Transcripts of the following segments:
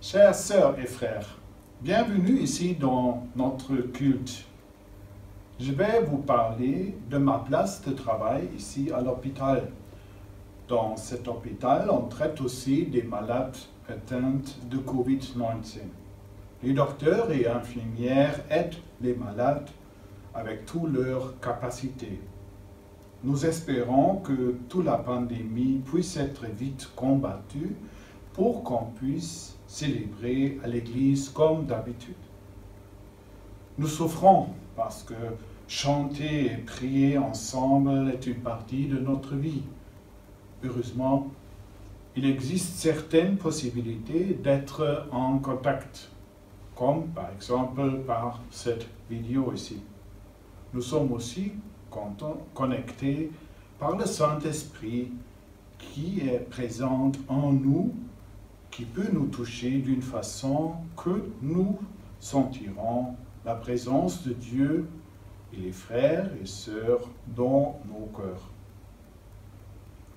Chères sœurs et frères, bienvenue ici dans notre culte. Je vais vous parler de ma place de travail ici à l'hôpital. Dans cet hôpital, on traite aussi des malades atteints de Covid-19. Les docteurs et infirmières aident les malades avec toutes leurs capacités. Nous espérons que toute la pandémie puisse être vite combattue pour qu'on puisse célébrer à l'église comme d'habitude. Nous souffrons parce que chanter et prier ensemble est une partie de notre vie. Heureusement, il existe certaines possibilités d'être en contact, comme par exemple par cette vidéo ici. Nous sommes aussi connectés par le Saint-Esprit qui est présent en nous, qui peut nous toucher d'une façon que nous sentirons la présence de Dieu et les frères et sœurs dans nos cœurs.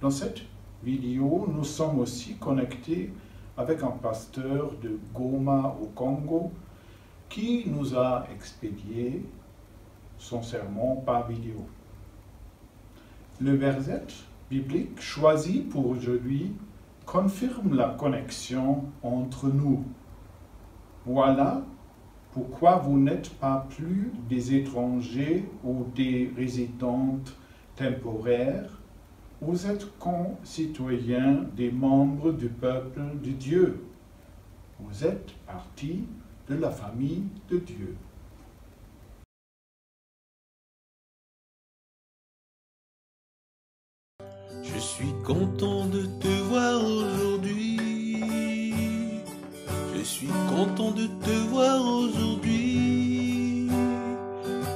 Dans cette vidéo, nous sommes aussi connectés avec un pasteur de Goma au Congo qui nous a expédié son sermon par vidéo. Le verset biblique choisi pour aujourd'hui confirme la connexion entre nous. Voilà pourquoi vous n'êtes pas plus des étrangers ou des résidentes temporaires. Vous êtes concitoyens des membres du peuple de Dieu. Vous êtes partie de la famille de Dieu. Je suis content de te voir aujourd'hui. Je suis content de te voir aujourd'hui.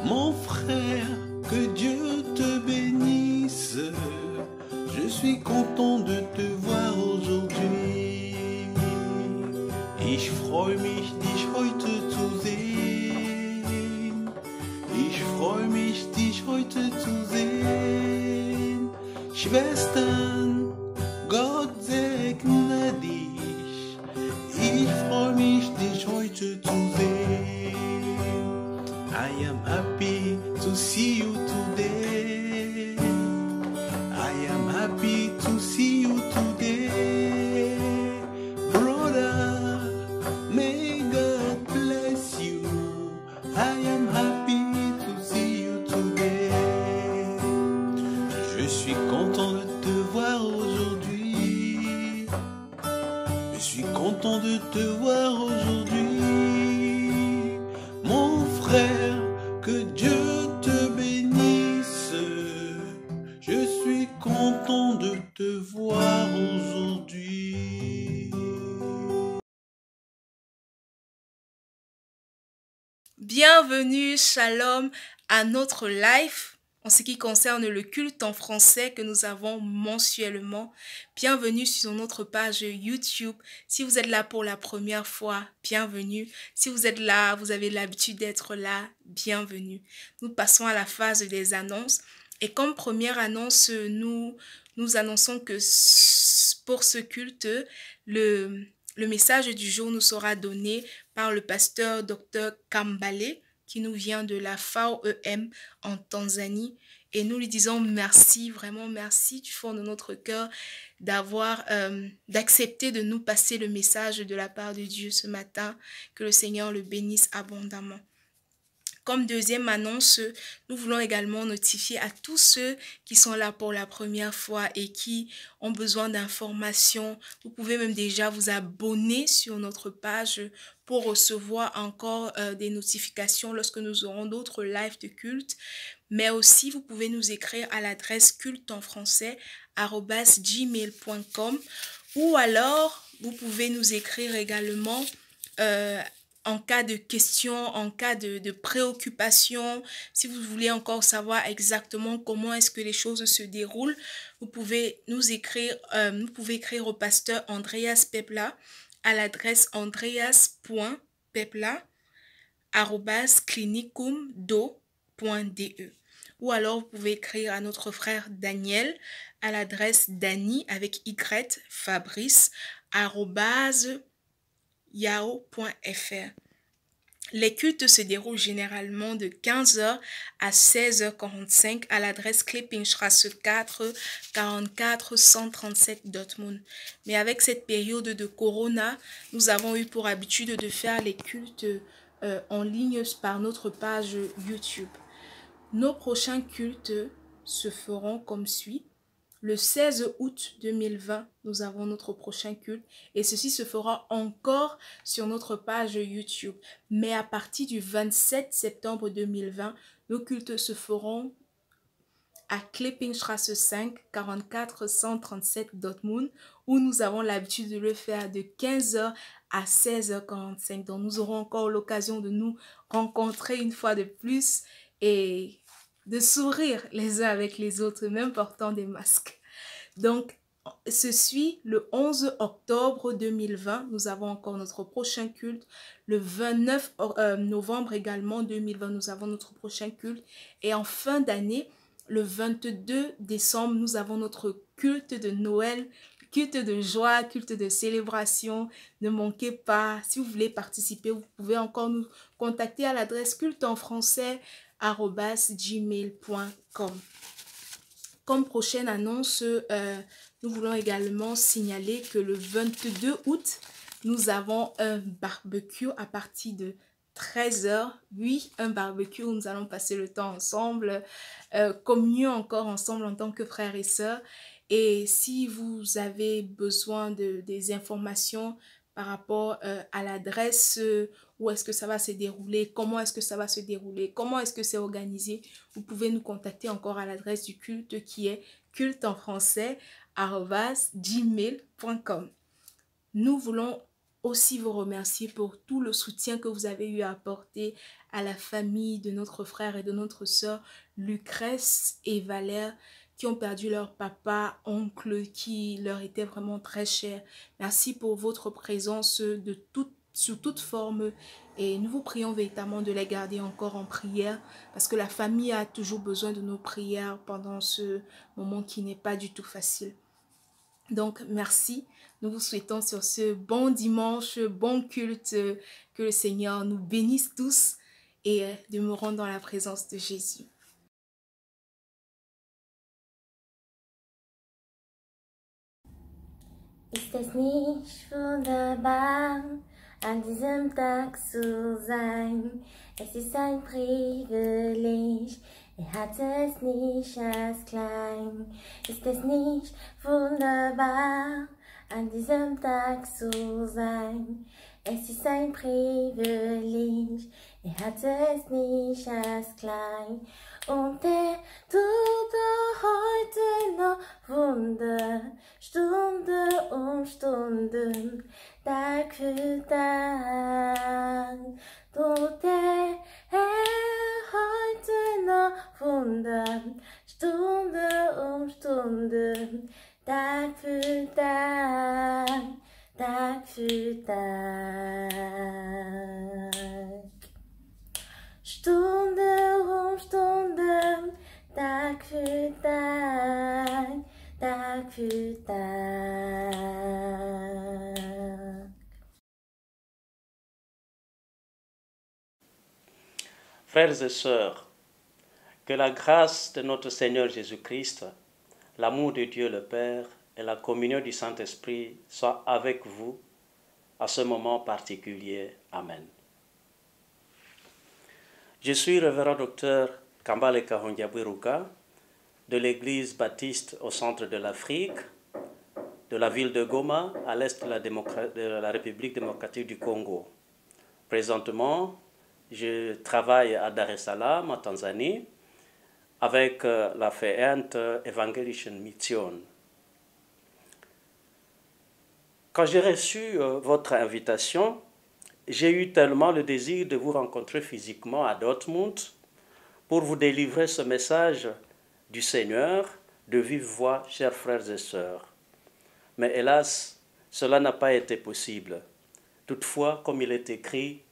Mon frère, que Dieu te bénisse. Je suis content de te voir aujourd'hui. Ich freue mich, dich heute zu sehen. Ich freue mich, dich heute zu sehen. Schwestern, Gott segne dich. Ich freue mich, dich heute zu sehen. I am happy to see you today. I am happy to see you today. Brother, may God bless you. I am happy to see you today. Je suis content de te voir aujourd'hui. Je suis content de te voir aujourd'hui. Mon frère, que Dieu te bénisse. Je suis content de te voir aujourd'hui. Bienvenue, shalom, à notre live en ce qui concerne le culte en français que nous avons mensuellement. Bienvenue sur notre page YouTube. Si vous êtes là pour la première fois, bienvenue. Si vous êtes là, vous avez l'habitude d'être là, bienvenue. Nous passons à la phase des annonces. Et comme première annonce, nous annonçons que pour ce culte, le message du jour nous sera donné par le pasteur Dr Kambale qui nous vient de la FAOEM en Tanzanie. Et nous lui disons merci, vraiment merci du fond de notre cœur d'accepter de nous passer le message de la part de Dieu ce matin. Que le Seigneur le bénisse abondamment. Comme deuxième annonce, nous voulons également notifier à tous ceux qui sont là pour la première fois et qui ont besoin d'informations. Vous pouvez même déjà vous abonner sur notre page pour recevoir encore des notifications lorsque nous aurons d'autres lives de culte. Mais aussi, vous pouvez nous écrire à l'adresse culteenfrançais@gmail.com ou alors, vous pouvez nous écrire également en cas de questions, en cas de préoccupation, si vous voulez encore savoir exactement comment est-ce que les choses se déroulent, vous pouvez nous écrire, vous pouvez écrire au pasteur Andreas Pepla à l'adresse andreas.pepla@clinicumdo.de. Ou alors vous pouvez écrire à notre frère Daniel à l'adresse Dani avec Y Fabrice yahoo.fr. Les cultes se déroulent généralement de 15h à 16h45 à l'adresse Klippingstraße 4, 44 137 Dortmund. Mais avec cette période de Corona, nous avons eu pour habitude de faire les cultes en ligne par notre page YouTube. Nos prochains cultes se feront comme suit. Le 16 août 2020, nous avons notre prochain culte et ceci se fera encore sur notre page YouTube. Mais à partir du 27 septembre 2020, nos cultes se feront à Klippingstraße 5, 44 137 Dortmund, où nous avons l'habitude de le faire de 15h à 16h45. Donc nous aurons encore l'occasion de nous rencontrer une fois de plus et de sourire les uns avec les autres, même portant des masques. Donc, ce suit le 11 octobre 2020. Nous avons encore notre prochain culte. Le 29 novembre également 2020, nous avons notre prochain culte. Et en fin d'année, le 22 décembre, nous avons notre culte de Noël, culte de joie, culte de célébration. Ne manquez pas. Si vous voulez participer, vous pouvez encore nous contacter à l'adresse culteenfrançais@gmail.com. Comme prochaine annonce, nous voulons également signaler que le 22 août, nous avons un barbecue à partir de 13h. Oui, un barbecue où nous allons passer le temps ensemble, communier encore ensemble en tant que frères et sœurs. Et si vous avez besoin des informations par rapport à l'adresse, où est-ce que ça va se dérouler, comment est-ce que ça va se dérouler, comment est-ce que c'est organisé, vous pouvez nous contacter encore à l'adresse du culte qui est culteenfrançais@gmail.com. Nous voulons aussi vous remercier pour tout le soutien que vous avez eu à apporter à la famille de notre frère et de notre sœur Lucrèce et Valère, qui ont perdu leur papa, oncle, qui leur était vraiment très cher. Merci pour votre présence sous toute forme et nous vous prions véritablement de les garder encore en prière parce que la famille a toujours besoin de nos prières pendant ce moment qui n'est pas du tout facile. Donc, merci. Nous vous souhaitons sur ce bon dimanche, bon culte, que le Seigneur nous bénisse tous et demeurons dans la présence de Jésus. Ist es nicht wunderbar, an diesem Tag zu sein? Es ist ein Privileg, hat es nicht als klein. Ist es nicht wunderbar, an diesem Tag zu sein? Es ist ein Privileg, hat es nicht als klein. Und tut heute noch Wunder, Stunde um Stunde, Tag für Tag. Tut heute noch Wunder, Stunde um Stunde, Tag für Tag, Tag für Tag. Stunde um Stunde, Tag für Tag, Tag für Tag. Frères et sœurs, que la grâce de notre Seigneur Jésus-Christ, l'amour de Dieu le Père et la communion du Saint-Esprit soient avec vous à ce moment particulier. Amen. Je suis révérend docteur Kambale Kahondiabwiruka de l'église baptiste au centre de l'Afrique, de la ville de Goma, à l'est de la République démocratique du Congo. Présentement, je travaille à Dar es Salaam, en Tanzanie, avec la Vereinte Evangelischen Mission. Quand j'ai reçu votre invitation, j'ai eu tellement le désir de vous rencontrer physiquement à Dortmund pour vous délivrer ce message du Seigneur de vive voix, chers frères et sœurs. Mais hélas, cela n'a pas été possible. Toutefois, comme il est écrit,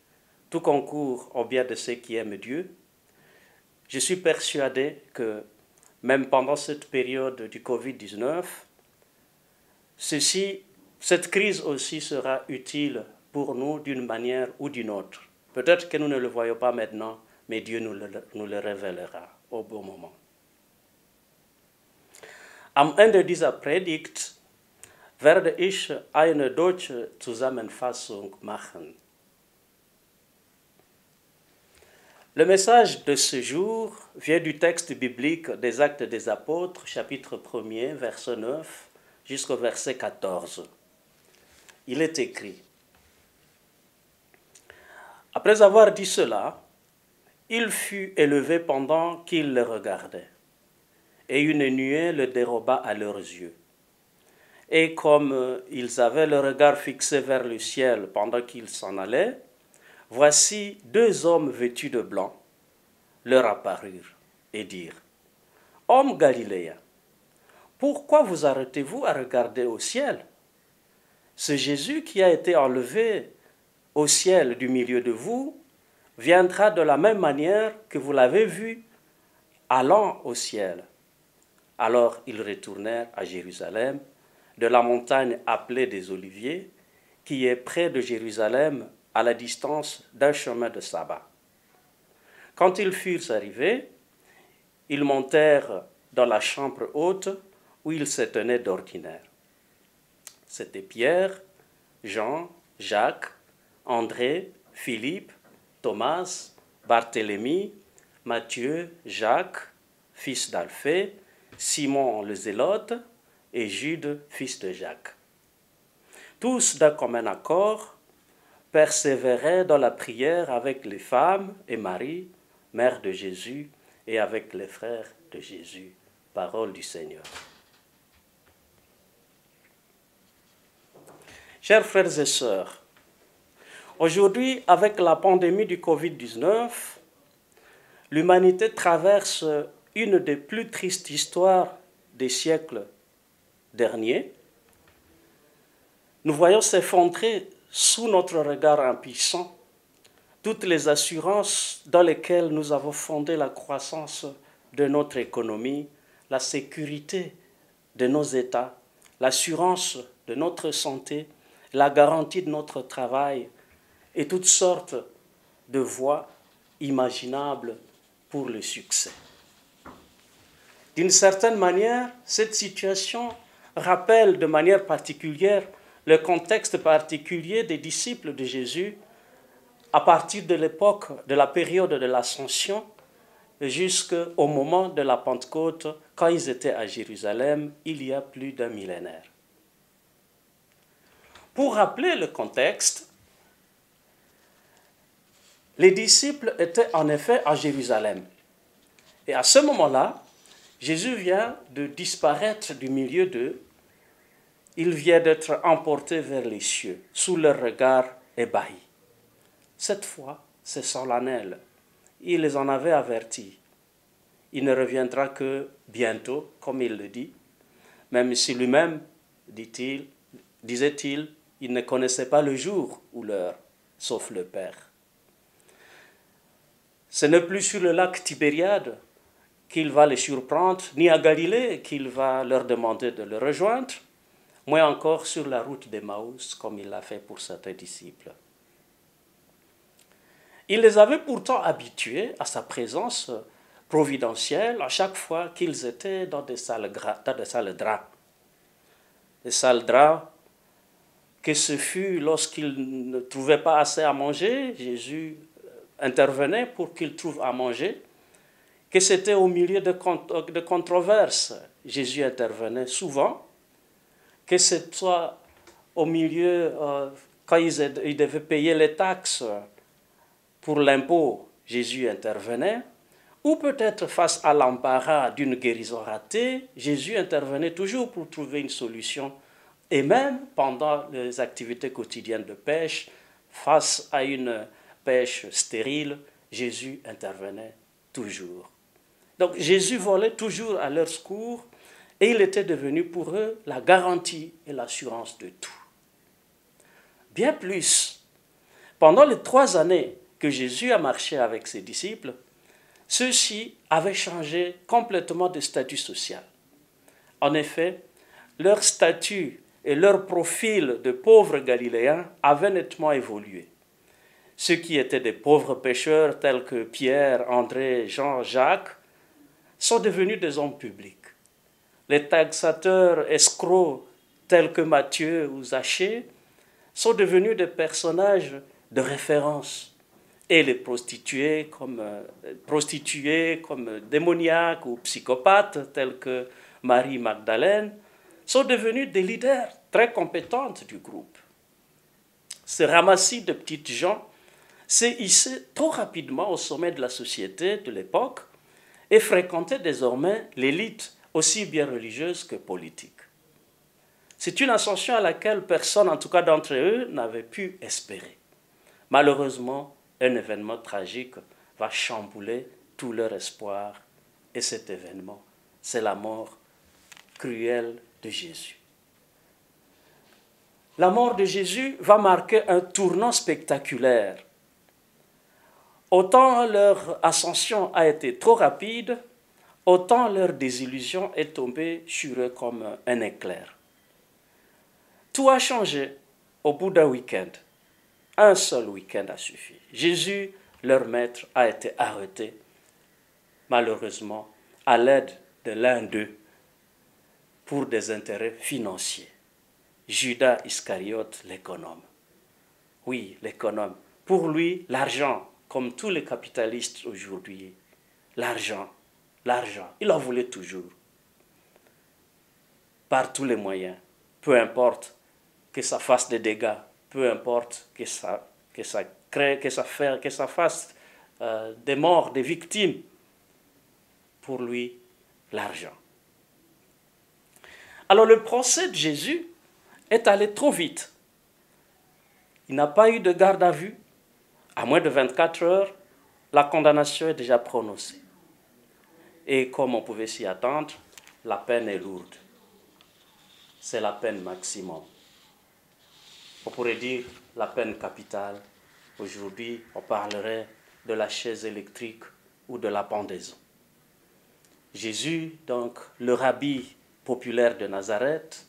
tout concourt au bien de ceux qui aiment Dieu. Je suis persuadé que même pendant cette période du Covid-19, cette crise aussi sera utile pour nous d'une manière ou d'une autre. Peut-être que nous ne le voyons pas maintenant, mais Dieu nous le révélera au bon moment. Am Ende dieser Predigt werde ich eine deutsche Zusammenfassung machen. Le message de ce jour vient du texte biblique des Actes des Apôtres, chapitre 1er, verset 9, jusqu'au verset 14. Il est écrit: Après avoir dit cela, il fut élevé pendant qu'ils le regardaient, et une nuée le déroba à leurs yeux. Et comme ils avaient le regard fixé vers le ciel pendant qu'ils s'en allaient, voici 2 hommes vêtus de blanc leur apparurent et dirent: Hommes galiléens, pourquoi vous arrêtez-vous à regarder au ciel? Ce Jésus qui a été enlevé au ciel du milieu de vous viendra de la même manière que vous l'avez vu allant au ciel. Alors ils retournèrent à Jérusalem, de la montagne appelée des Oliviers, qui est près de Jérusalem, à la distance d'un chemin de sabbat. Quand ils furent arrivés, ils montèrent dans la chambre haute où ils se tenaient d'ordinaire. C'étaient Pierre, Jean, Jacques, André, Philippe, Thomas, Barthélemy, Matthieu, Jacques, fils d'Alphée, Simon le Zélote et Jude, fils de Jacques. Tous d'un commun accord persévéraient dans la prière avec les femmes et Marie, mère de Jésus, et avec les frères de Jésus. Parole du Seigneur. Chers frères et sœurs, aujourd'hui, avec la pandémie du Covid-19, l'humanité traverse une des plus tristes histoires des siècles derniers. Nous voyons s'effondrer sous notre regard impuissant toutes les assurances dans lesquelles nous avons fondé la croissance de notre économie, la sécurité de nos États, l'assurance de notre santé, la garantie de notre travail et toutes sortes de voies imaginables pour le succès. D'une certaine manière, cette situation rappelle de manière particulière le contexte particulier des disciples de Jésus à partir de l'époque, de la période de l'Ascension jusqu'au moment de la Pentecôte, quand ils étaient à Jérusalem, il y a plus d'un millénaire. Pour rappeler le contexte, les disciples étaient en effet à Jérusalem. Et à ce moment-là, Jésus vient de disparaître du milieu d'eux. Il vient d'être emporté vers les cieux, sous leur regard ébahi. Cette fois, c'est solennel. Il les en avait avertis. Il ne reviendra que bientôt, comme il le dit, même si lui-même, disait-il, il ne connaissait pas le jour ou l'heure, sauf le Père. Ce n'est plus sur le lac Tibériade qu'il va les surprendre, ni à Galilée qu'il va leur demander de le rejoindre, moins encore sur la route d'Emmaüs, comme il l'a fait pour certains disciples. Il les avait pourtant habitués à sa présence providentielle à chaque fois qu'ils étaient dans des salles draps. Des salles draps, que ce fut lorsqu'ils ne trouvaient pas assez à manger, Jésus intervenait pour qu'ils trouvent à manger, que c'était au milieu de controverses, Jésus intervenait souvent, que ce soit au milieu, quand ils devaient payer les taxes pour l'impôt, Jésus intervenait, ou peut-être face à l'embarras d'une guérison ratée, Jésus intervenait toujours pour trouver une solution. Et même pendant les activités quotidiennes de pêche, face à une pêche stérile, Jésus intervenait toujours. Donc Jésus volait toujours à leur secours et il était devenu pour eux la garantie et l'assurance de tout. Bien plus, pendant les 3 années que Jésus a marché avec ses disciples, ceux-ci avaient changé complètement de statut social. En effet, leur statut et leur profil de pauvres Galiléens avait nettement évolué. Ceux qui étaient des pauvres pêcheurs tels que Pierre, André, Jean, Jacques sont devenus des hommes publics. Les taxateurs escrocs tels que Matthieu ou Zachée sont devenus des personnages de référence. Et les prostituées comme démoniaques ou psychopathes tels que Marie Magdalène sont devenus des leaders très compétentes du groupe. Ce ramassis de petites gens s'est hissé trop rapidement au sommet de la société de l'époque et fréquentait désormais l'élite aussi bien religieuse que politique. C'est une ascension à laquelle personne, en tout cas d'entre eux, n'avait pu espérer. Malheureusement, un événement tragique va chambouler tout leur espoir. Et cet événement, c'est la mort cruelle de Jésus. La mort de Jésus va marquer un tournant spectaculaire. Autant leur ascension a été trop rapide, autant leur désillusion est tombée sur eux comme un éclair. Tout a changé au bout d'un week-end. Un seul week-end a suffi. Jésus, leur maître, a été arrêté, malheureusement, à l'aide de l'un d'eux pour des intérêts financiers. Judas Iscariote, l'économe. Oui, l'économe. Pour lui, l'argent, comme tous les capitalistes aujourd'hui, l'argent, il en voulait toujours. Par tous les moyens, peu importe que ça fasse des dégâts, peu importe que ça fasse des morts, des victimes. Pour lui, l'argent. Alors le procès de Jésus est allé trop vite. Il n'a pas eu de garde à vue. À moins de 24 heures, la condamnation est déjà prononcée. Et comme on pouvait s'y attendre, la peine est lourde. C'est la peine maximum. On pourrait dire la peine capitale. Aujourd'hui, on parlerait de la chaise électrique ou de la pendaison. Jésus, donc, le rabbi populaire de Nazareth,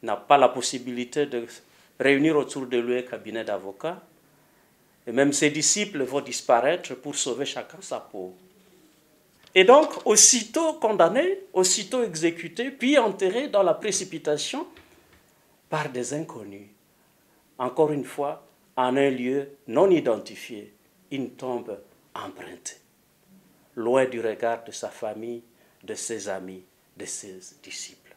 n'a pas la possibilité de réunir autour de lui un cabinet d'avocats. Et même ses disciples vont disparaître pour sauver chacun sa peau. Et donc, aussitôt condamné, aussitôt exécuté, puis enterré dans la précipitation par des inconnus. Encore une fois, en un lieu non identifié, une tombe empruntée, loin du regard de sa famille, de ses amis, de ses disciples.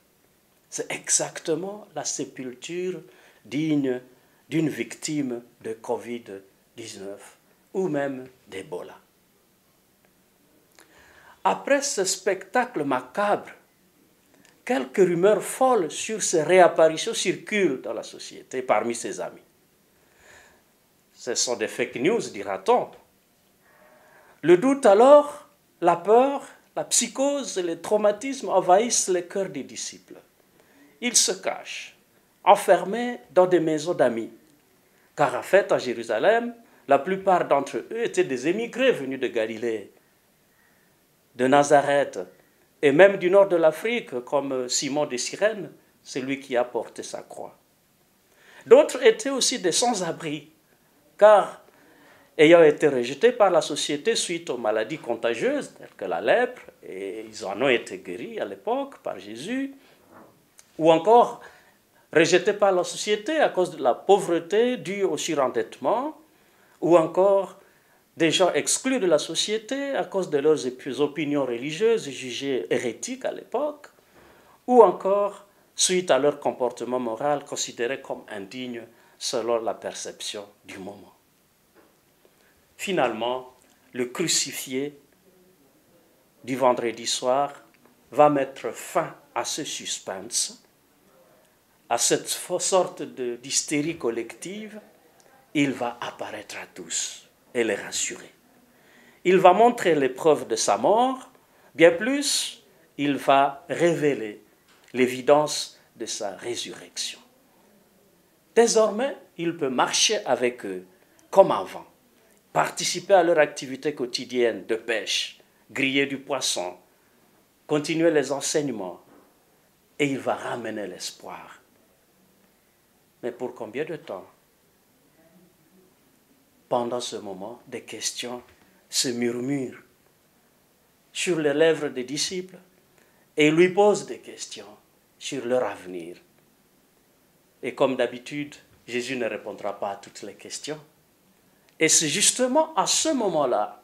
C'est exactement la sépulture digne d'une victime de Covid-19 ou même d'Ebola. Après ce spectacle macabre, quelques rumeurs folles sur ses réapparitions circulent dans la société parmi ses amis. Ce sont des fake news, dira-t-on. Le doute alors, la peur, la psychose et les traumatismes envahissent les cœurs des disciples. Ils se cachent, enfermés dans des maisons d'amis. Car en fait, à Jérusalem, la plupart d'entre eux étaient des émigrés venus de Galilée, de Nazareth, et même du nord de l'Afrique, comme Simon de Cyrène, celui qui a porté sa croix. D'autres étaient aussi des sans-abri, car ayant été rejetés par la société suite aux maladies contagieuses, telles que la lèpre, et ils en ont été guéris à l'époque par Jésus, ou encore rejetés par la société à cause de la pauvreté due au surendettement, ou encore des gens exclus de la société à cause de leurs opinions religieuses jugées hérétiques à l'époque, ou encore suite à leur comportement moral considéré comme indigne selon la perception du moment. Finalement, le crucifié du vendredi soir va mettre fin à ce suspense, à cette sorte d'hystérie collective. Il va apparaître à tous et les rassurer. Il va montrer les preuves de sa mort, bien plus, il va révéler l'évidence de sa résurrection. Désormais, il peut marcher avec eux comme avant, participer à leur activité quotidienne de pêche, griller du poisson, continuer les enseignements, et il va ramener l'espoir Mais pour combien de temps? Pendant ce moment, des questions se murmurent sur les lèvres des disciples et ils lui posent des questions sur leur avenir. Et comme d'habitude, Jésus ne répondra pas à toutes les questions. Et c'est justement à ce moment-là,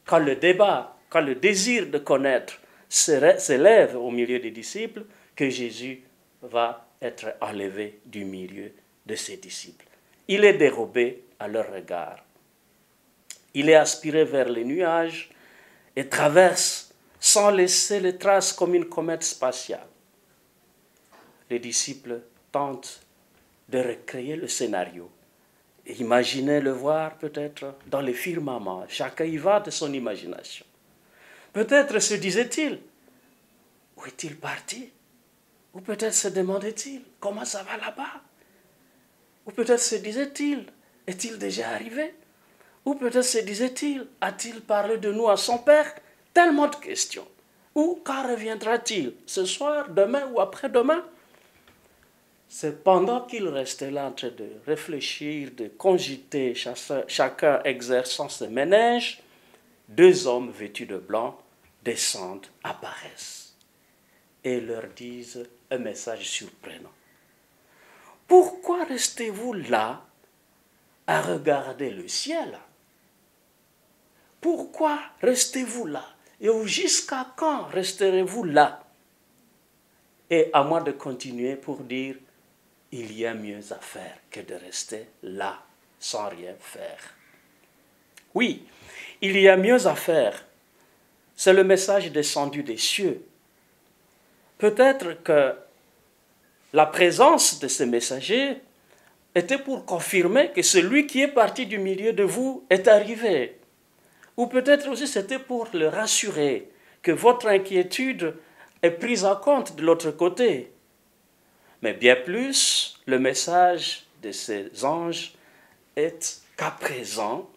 quand le débat, quand le désir de connaître s'élève au milieu des disciples, que Jésus va être enlevé du milieu de ses disciples. Il est dérobé à leur regard. Il est aspiré vers les nuages et traverse sans laisser les traces comme une comète spatiale. Les disciples tentent de recréer le scénario. Imaginez le voir peut-être dans les firmaments. Chacun y va de son imagination. Peut-être se disait-il, où est-il parti? Ou peut-être se demandait-il, comment ça va là-bas? Ou peut-être se disait-il, est-il déjà arrivé? Ou peut-être se disait-il, a-t-il parlé de nous à son père? Tellement de questions. Ou quand reviendra-t-il? Ce soir, demain ou après-demain? C'est pendant qu'il restait là en train de réfléchir, de cogiter, chacun exerçant ses ménages, deux hommes vêtus de blanc descendent, apparaissent et leur disent un message surprenant. Pourquoi restez-vous là à regarder le ciel? Pourquoi restez-vous là? Et jusqu'à quand resterez-vous là? Et à moi de continuer pour dire, il y a mieux à faire que de rester là sans rien faire. Oui, il y a mieux à faire. C'est le message descendu des cieux. Peut-être que la présence de ces messagers était pour confirmer que celui qui est parti du milieu de vous est arrivé. Ou peut-être aussi c'était pour le rassurer que votre inquiétude est prise en compte de l'autre côté. Mais bien plus, le message de ces anges est qu'à présent,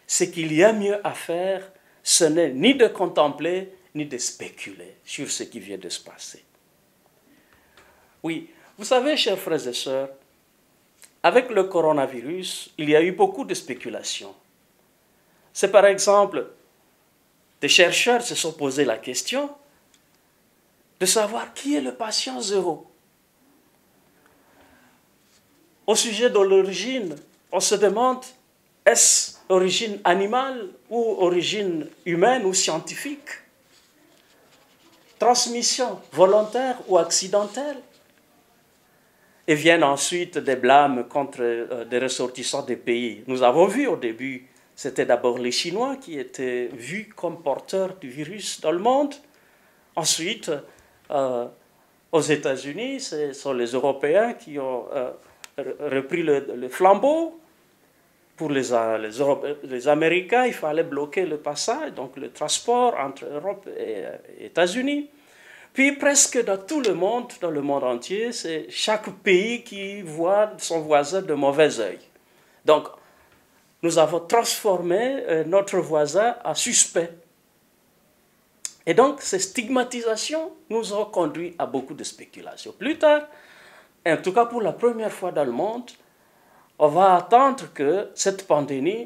ce qu'il y a mieux à faire, ce n'est ni de contempler, ni de spéculer sur ce qui vient de se passer. Oui, vous savez, chers frères et sœurs, avec le coronavirus, il y a eu beaucoup de spéculations. C'est par exemple, des chercheurs se sont posé la question de savoir qui est le patient zéro. Au sujet de l'origine, on se demande, est-ce origine animale ou origine humaine ou scientifique? Transmission volontaire ou accidentelle? Et viennent ensuite des blâmes contre des ressortissants des pays. Nous avons vu au début, c'était d'abord les Chinois qui étaient vus comme porteurs du virus dans le monde. Ensuite, aux États-Unis, ce sont les Européens qui ont repris le flambeau. Pour les Américains, il fallait bloquer le passage, donc le transport entre Europe et États-Unis. Puis presque dans tout le monde entier, c'est chaque pays qui voit son voisin de mauvais œil. Donc, nous avons transformé notre voisin en suspect. Et donc, ces stigmatisations nous ont conduit à beaucoup de spéculations. Plus tard, en tout cas pour la première fois dans le monde, on va attendre que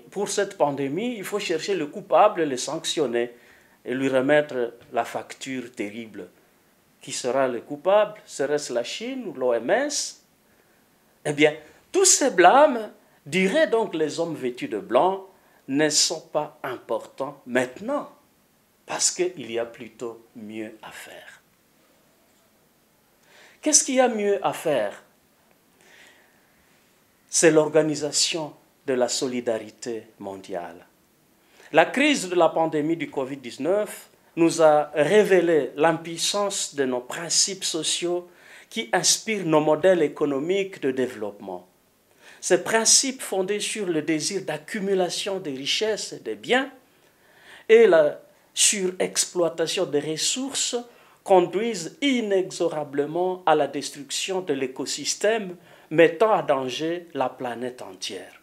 pour cette pandémie, il faut chercher le coupable, le sanctionner et lui remettre la facture terrible. Qui sera le coupable? Serait-ce la Chine ou l'OMS? Eh bien, tous ces blâmes, diraient donc les hommes vêtus de blanc, ne sont pas importants maintenant, parce qu'il y a plutôt mieux à faire. Qu'est-ce qu'il y a mieux à faire? C'est l'organisation de la solidarité mondiale. La crise de la pandémie du Covid-19 nous a révélé l'impuissance de nos principes sociaux qui inspirent nos modèles économiques de développement. Ces principes fondés sur le désir d'accumulation des richesses et des biens et la surexploitation des ressources conduisent inexorablement à la destruction de l'écosystème, mettant en danger la planète entière.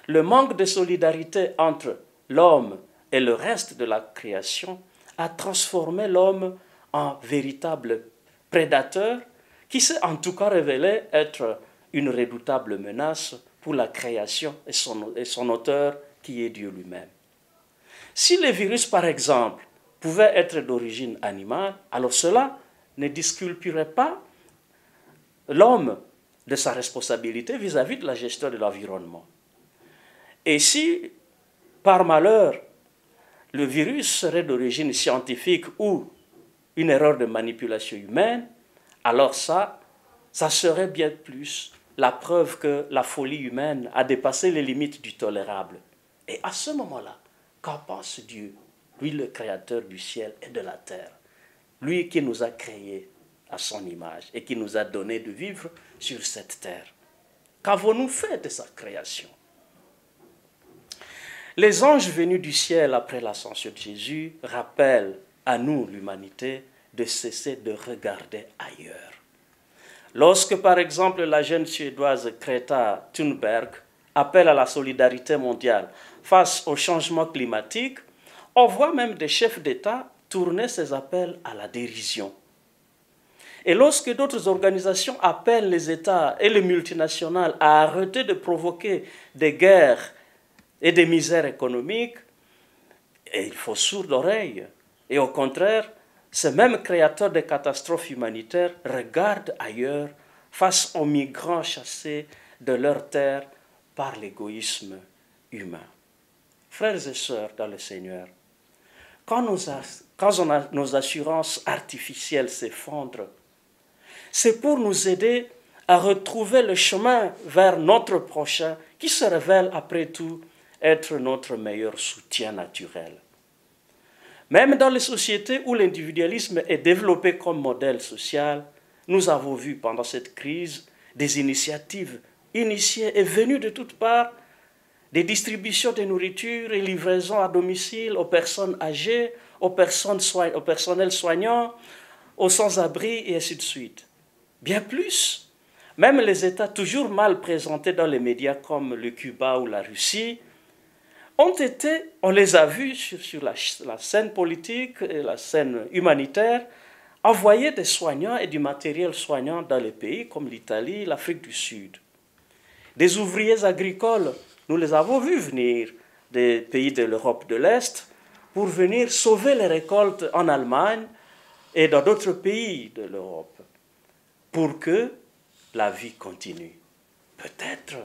Le manque de solidarité entre l'homme et le reste de la création a transformé l'homme en véritable prédateur qui s'est en tout cas révélé être une redoutable menace pour la création et son auteur qui est Dieu lui-même. Si les virus, par exemple, pouvaient être d'origine animale, alors cela ne disculperait pas l'homme de sa responsabilité vis-à-vis de la gestion de l'environnement. Et si, par malheur, le virus serait d'origine scientifique ou une erreur de manipulation humaine, alors ça serait bien plus la preuve que la folie humaine a dépassé les limites du tolérable. Et à ce moment-là, qu'en pense Dieu, lui le créateur du ciel et de la terre, lui qui nous a créés à son image et qui nous a donné de vivre sur cette terre? Qu'avons-nous fait de sa création? Les anges venus du ciel après l'ascension de Jésus rappellent à nous, l'humanité, de cesser de regarder ailleurs. Lorsque, par exemple, la jeune Suédoise Greta Thunberg appelle à la solidarité mondiale face au changement climatique, on voit même des chefs d'État tourner ces appels à la dérision. Et lorsque d'autres organisations appellent les États et les multinationales à arrêter de provoquer des guerres et des misères économiques, et il faut sourd l'oreille. Et au contraire, ces mêmes créateurs de catastrophes humanitaires regardent ailleurs face aux migrants chassés de leur terre par l'égoïsme humain. Frères et sœurs dans le Seigneur, quand nos assurances artificielles s'effondrent, c'est pour nous aider à retrouver le chemin vers notre prochain qui se révèle après tout être notre meilleur soutien naturel. Même dans les sociétés où l'individualisme est développé comme modèle social, nous avons vu pendant cette crise des initiatives initiées et venues de toutes parts, des distributions de nourriture et livraisons à domicile aux personnes âgées, au personnel soignant, aux sans-abri et ainsi de suite. Bien plus, même les États toujours mal présentés dans les médias comme le Cuba ou la Russie, on les a vus sur la scène politique et la scène humanitaire, envoyer des soignants et du matériel soignant dans les pays comme l'Italie, l'Afrique du Sud. Des ouvriers agricoles, nous les avons vus venir des pays de l'Europe de l'Est pour venir sauver les récoltes en Allemagne et dans d'autres pays de l'Europe, pour que la vie continue. Peut-être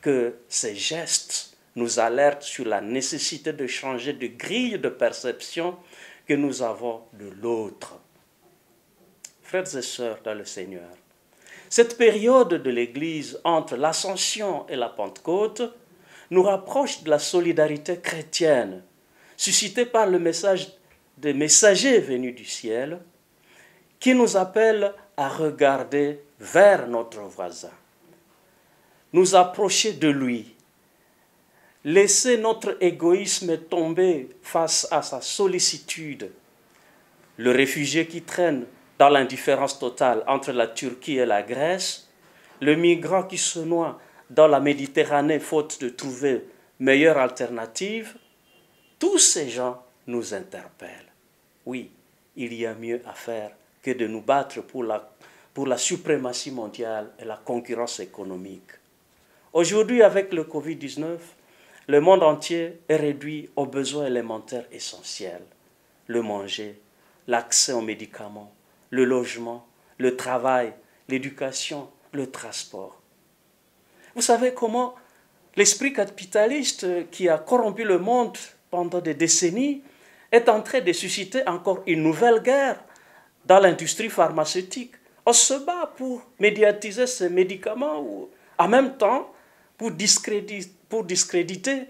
que ces gestes nous alertent sur la nécessité de changer de grille de perception que nous avons de l'autre. Frères et sœurs dans le Seigneur, cette période de l'Église entre l'Ascension et la Pentecôte nous rapproche de la solidarité chrétienne, suscitée par le message des messagers venus du ciel, qui nous appelle à regarder vers notre voisin, nous approcher de lui, laisser notre égoïsme tomber face à sa sollicitude. Le réfugié qui traîne dans l'indifférence totale entre la Turquie et la Grèce, le migrant qui se noie dans la Méditerranée faute de trouver meilleure alternative, tous ces gens nous interpellent. Oui, il y a mieux à faire que de nous battre pour la suprématie mondiale et la concurrence économique. Aujourd'hui, avec le Covid-19, le monde entier est réduit aux besoins élémentaires essentiels. Le manger, l'accès aux médicaments, le logement, le travail, l'éducation, le transport. Vous savez comment l'esprit capitaliste qui a corrompu le monde pendant des décennies est en train de susciter encore une nouvelle guerre dans l'industrie pharmaceutique. On se bat pour médiatiser ces médicaments ou en même temps pour discréditer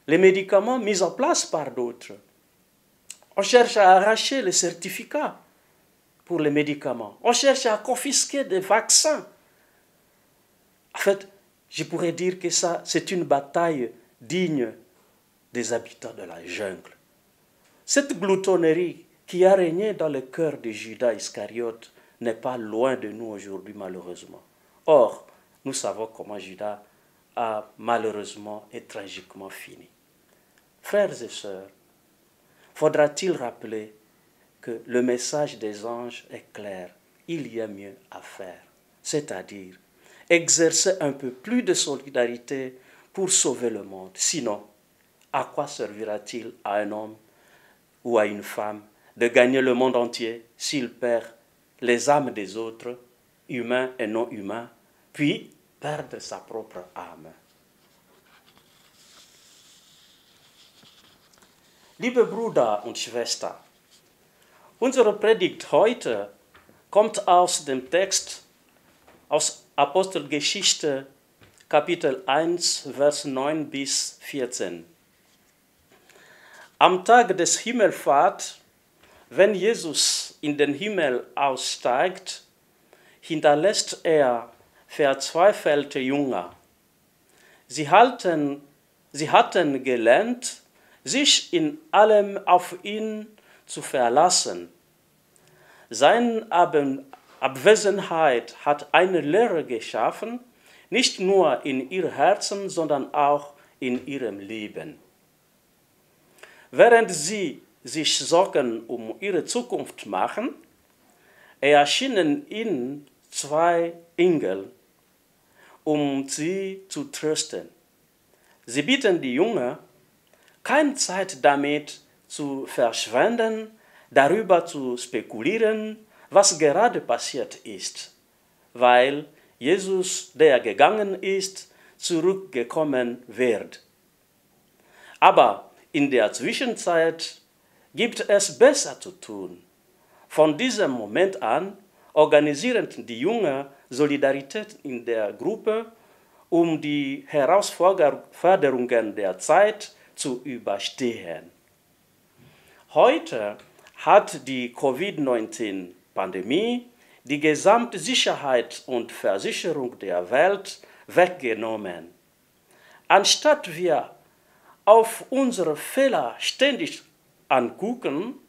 les médicaments mis en place par d'autres. On cherche à arracher les certificats pour les médicaments. On cherche à confisquer des vaccins. En fait, je pourrais dire que ça, c'est une bataille digne des habitants de la jungle. Cette gloutonnerie qui a régné dans le cœur de Judas Iscariote n'est pas loin de nous aujourd'hui, malheureusement. Or, nous savons comment Judas a malheureusement et tragiquement fini. Frères et sœurs, faudra-t-il rappeler que le message des anges est clair, il y a mieux à faire, c'est-à-dire exercer un peu plus de solidarité pour sauver le monde. Sinon, à quoi servira-t-il à un homme ou à une femme de gagner le monde entier s'il perd les âmes des autres, humains et non humains, puis perdre sa propre âme? Liebe Brüder und Schwestern, unsere Predigt heute kommt aus dem Text aus Apostelgeschichte Kapitel 1, Vers 9 bis 14. Am Tag des Himmelfahrt, wenn Jesus in den Himmel aussteigt, hinterlässt er verzweifelte Jünger. Sie hatten gelernt, sich in allem auf ihn zu verlassen. Seine Abwesenheit hat eine Lehre geschaffen, nicht nur in ihrem Herzen, sondern auch in ihrem Leben. Während sie sich Sorgen um ihre Zukunft machen, erschienen ihnen zwei Engel, um sie zu trösten. Sie bitten die Jünger, keine Zeit damit zu verschwenden, darüber zu spekulieren, was gerade passiert ist, weil Jesus, der gegangen ist, zurückgekommen wird. Aber in der Zwischenzeit gibt es besser zu tun. Von diesem Moment an organisieren die Jünger Solidarität in der Gruppe, um die Herausforderungen der Zeit zu überstehen. Heute hat die Covid-19-Pandemie die gesamte Sicherheit und Versicherung der Welt weggenommen. Anstatt wir auf unsere Fehler ständig angucken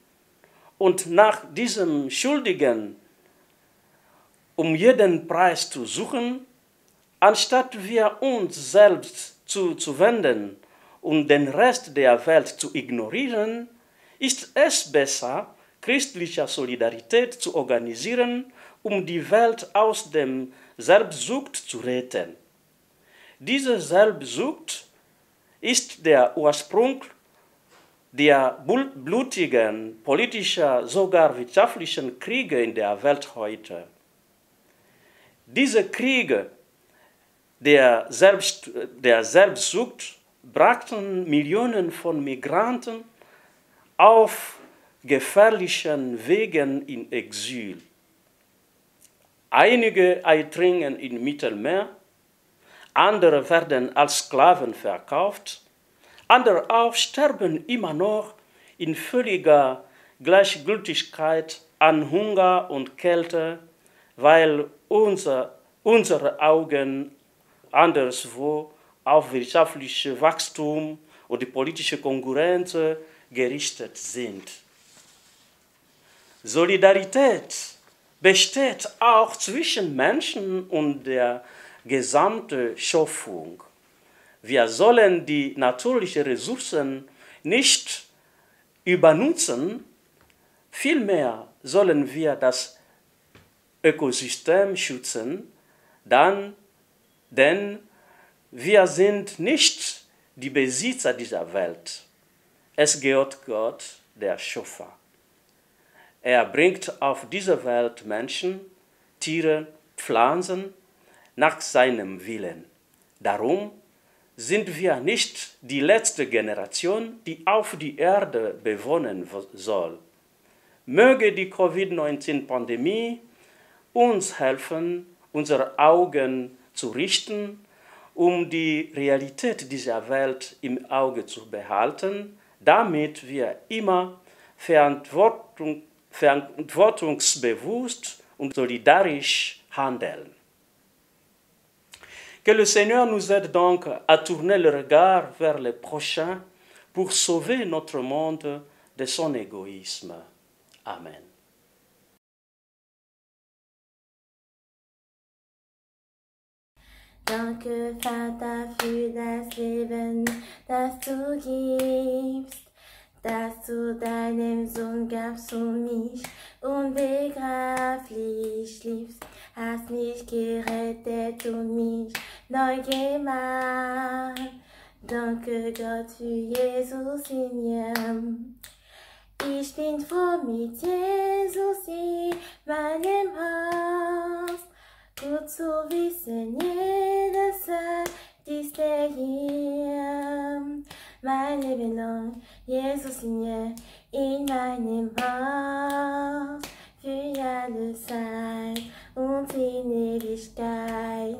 und nach diesem Schuldigen um jeden Preis zu suchen, anstatt wir uns selbst zu wenden und den Rest der Welt zu ignorieren, ist es besser, christliche Solidarität zu organisieren, um die Welt aus dem Selbstsucht zu retten. Diese Selbstsucht ist der Ursprung der blutigen politischen, sogar wirtschaftlichen Kriege in der Welt heute. Diese Kriege der Selbstsucht brachten Millionen von Migranten auf gefährlichen Wegen in Exil. Einige ertrinken im Mittelmeer, andere werden als Sklaven verkauft, andere auch sterben immer noch in völliger Gleichgültigkeit an Hunger und Kälte, weil unsere Augen anderswo auf wirtschaftliches Wachstum und die politische Konkurrenz gerichtet sind. Solidarität besteht auch zwischen Menschen und der gesamten Schöpfung. Wir sollen die natürlichen Ressourcen nicht übernutzen, vielmehr sollen wir das Ökosystem schützen, denn wir sind nicht die Besitzer dieser Welt. Es gehört Gott, der Schöpfer. Er bringt auf diese Welt Menschen, Tiere, Pflanzen nach seinem Willen. Darum sind wir nicht die letzte Generation, die auf die Erde bewohnen soll. Möge die Covid-19-Pandemie uns helfen, unsere Augen zu richten, um die Realität dieser Welt im Auge zu behalten, damit wir immer verantwortungsbewusst und solidarisch handeln. Que le Seigneur nous aide donc à tourner le regard vers les prochains pour sauver notre monde de son égoïsme. Amen. Danke, Vater, für das Leben, das du gibst. dass du deinen Sohn gabst für mich, unbegreiflich liebst, hast mich gerettet und mich neu gemacht. Danke Gott für Jesus in mir. Ich bin froh mit Jesus in meinem Haus. Gut zu wissen, jederzeit ist er hier. Mein Leben lang, Jesus in mir, in meinem Haus. Für alle Zeit und in Ewigkeit.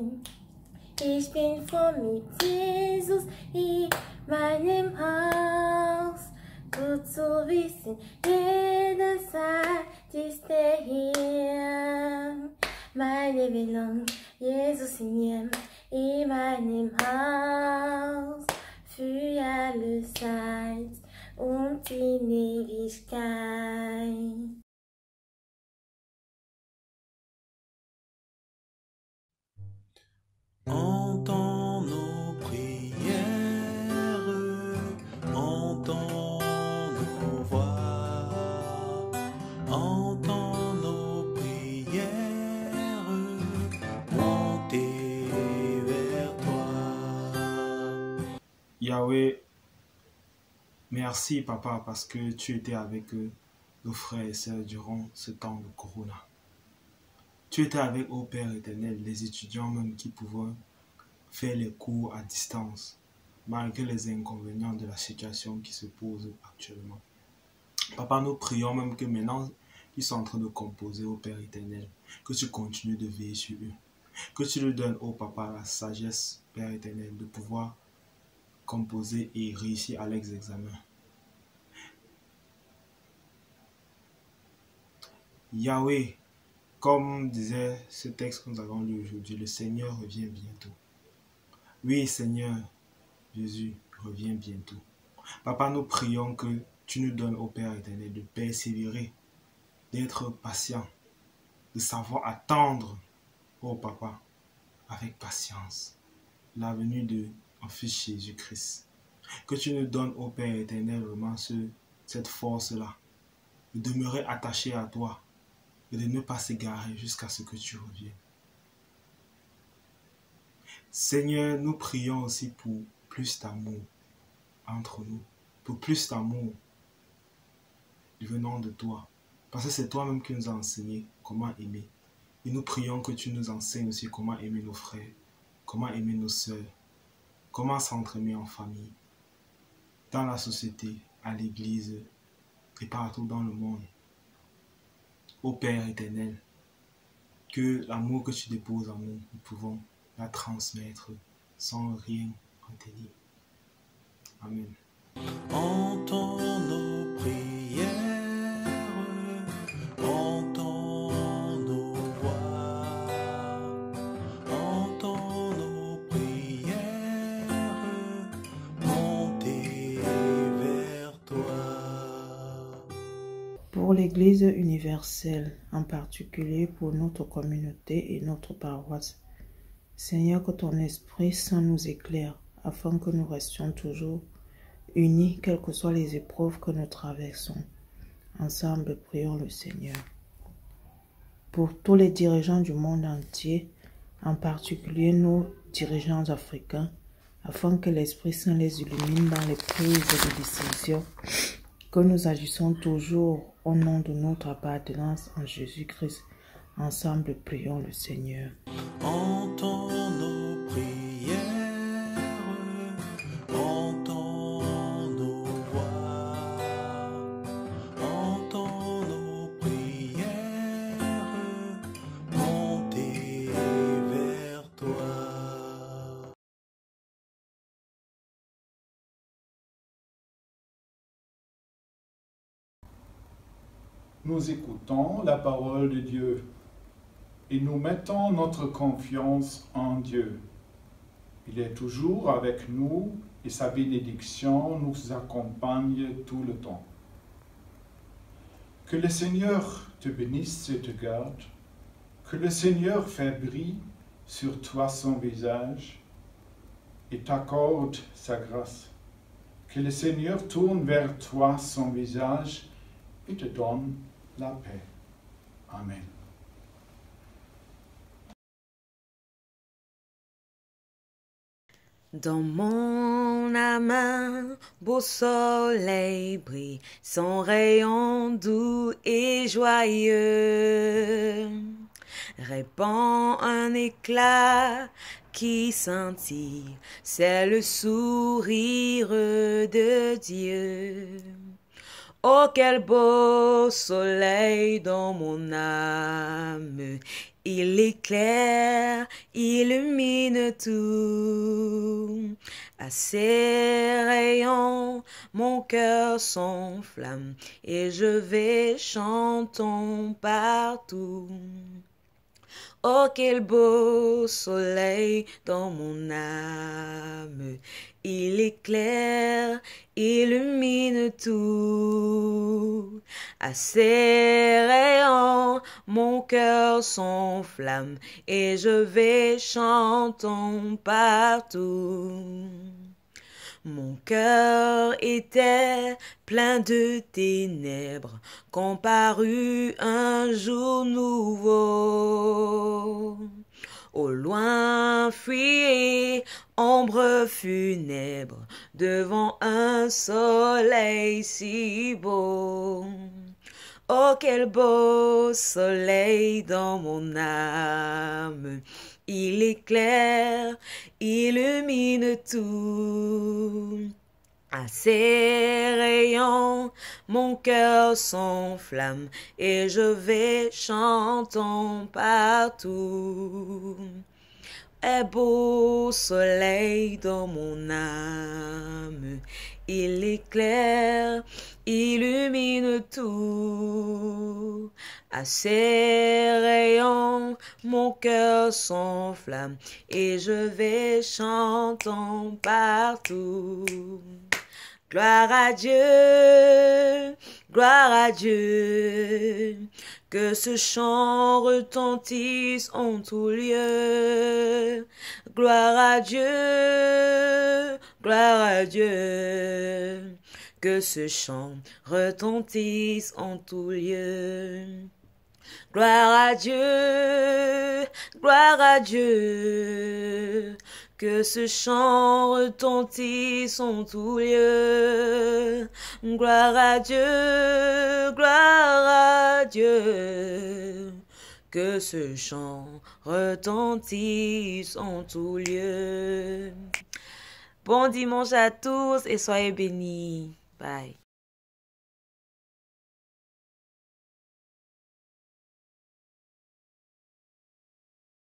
Ich bin froh mit Jesus in meinem Haus. Gut zu wissen, jederzeit ist er hier. Mein Leben lang, Jesus in mir, in meinem Haus. Für alle Zeit und in Ewigkeit. Entends nos prières, entends nos voix, entends nos prières, monter vers toi. Yahweh, merci Papa parce que tu étais avec nos frères et sœurs durant ce temps de Corona. Tu étais avec, ô Père éternel, les étudiants même qui pouvaient faire les cours à distance, malgré les inconvénients de la situation qui se pose actuellement. Papa, nous prions même que maintenant qu'ils sont en train de composer, ô Père éternel, que tu continues de veiller sur eux. Que tu leur donnes, ô Papa, la sagesse, Père éternel, de pouvoir composer et réussir à leurs examens. Yahweh, comme disait ce texte que nous avons lu aujourd'hui, le Seigneur revient bientôt. Oui, Seigneur, Jésus revient bientôt. Papa, nous prions que tu nous donnes, ô Père éternel, de persévérer, d'être patient, de savoir attendre, ô Papa, avec patience, la venue de ton Fils Jésus-Christ. Que tu nous donnes, ô Père éternel, vraiment cette force-là, de demeurer attaché à toi, et de ne pas s'égarer jusqu'à ce que tu reviennes. Seigneur, nous prions aussi pour plus d'amour entre nous, pour plus d'amour venant de toi. Parce que c'est toi-même qui nous as enseigné comment aimer. Et nous prions que tu nous enseignes aussi comment aimer nos frères, comment aimer nos sœurs, comment s'entraimer en famille, dans la société, à l'église et partout dans le monde. Ô Père éternel, que l'amour que tu déposes en nous, nous pouvons la transmettre sans rien retenir. Amen. Entends nos prières, entends nos voix, entends nos prières, monter vers toi. Pour l'Église universelle, en particulier pour notre communauté et notre paroisse, Seigneur, que ton Esprit Saint nous éclaire, afin que nous restions toujours unis, quelles que soient les épreuves que nous traversons. Ensemble, prions le Seigneur. Pour tous les dirigeants du monde entier, en particulier nos dirigeants africains, afin que l'Esprit Saint les illumine dans les prises de décision, que nous agissons toujours au nom de notre appartenance en Jésus-Christ. Ensemble, prions le Seigneur. Entends nos prières, entends nos voix, entends nos prières, monter vers toi. Nous écoutons la parole de Dieu et nous mettons notre confiance en Dieu. Il est toujours avec nous et sa bénédiction nous accompagne tout le temps. Que le Seigneur te bénisse et te garde, que le Seigneur fait briller sur toi son visage et t'accorde sa grâce. Que le Seigneur tourne vers toi son visage et te donne la paix. Amen. Dans mon âme, un beau soleil brille, son rayon doux et joyeux répand un éclat qui scintille, c'est le sourire de Dieu. Oh, quel beau soleil dans mon âme, il éclaire, illumine tout. À ses rayons, mon cœur s'enflamme et je vais chantant partout. Oh, quel beau soleil dans mon âme, il éclaire, illumine tout. À ses rayons, mon cœur s'enflamme et je vais chantant partout. Mon cœur était plein de ténèbres, quand parut un jour nouveau. Au loin fuyait ombre funèbre, devant un soleil si beau. Oh, quel beau soleil dans mon âme, il éclaire, illumine tout. À ses rayons, mon cœur s'enflamme et je vais chantant partout. Un beau soleil dans mon âme, il éclaire, illumine tout. À ses rayons, mon cœur s'enflamme et je vais chantant partout. Gloire à Dieu, que ce chant retentisse en tout lieu. Gloire à Dieu, que ce chant retentisse en tout lieu. Gloire à Dieu, que ce chant retentisse en tout lieu. Gloire à Dieu, que ce chant retentisse en tout lieu. Bon dimanche à tous et soyez bénis. Bye.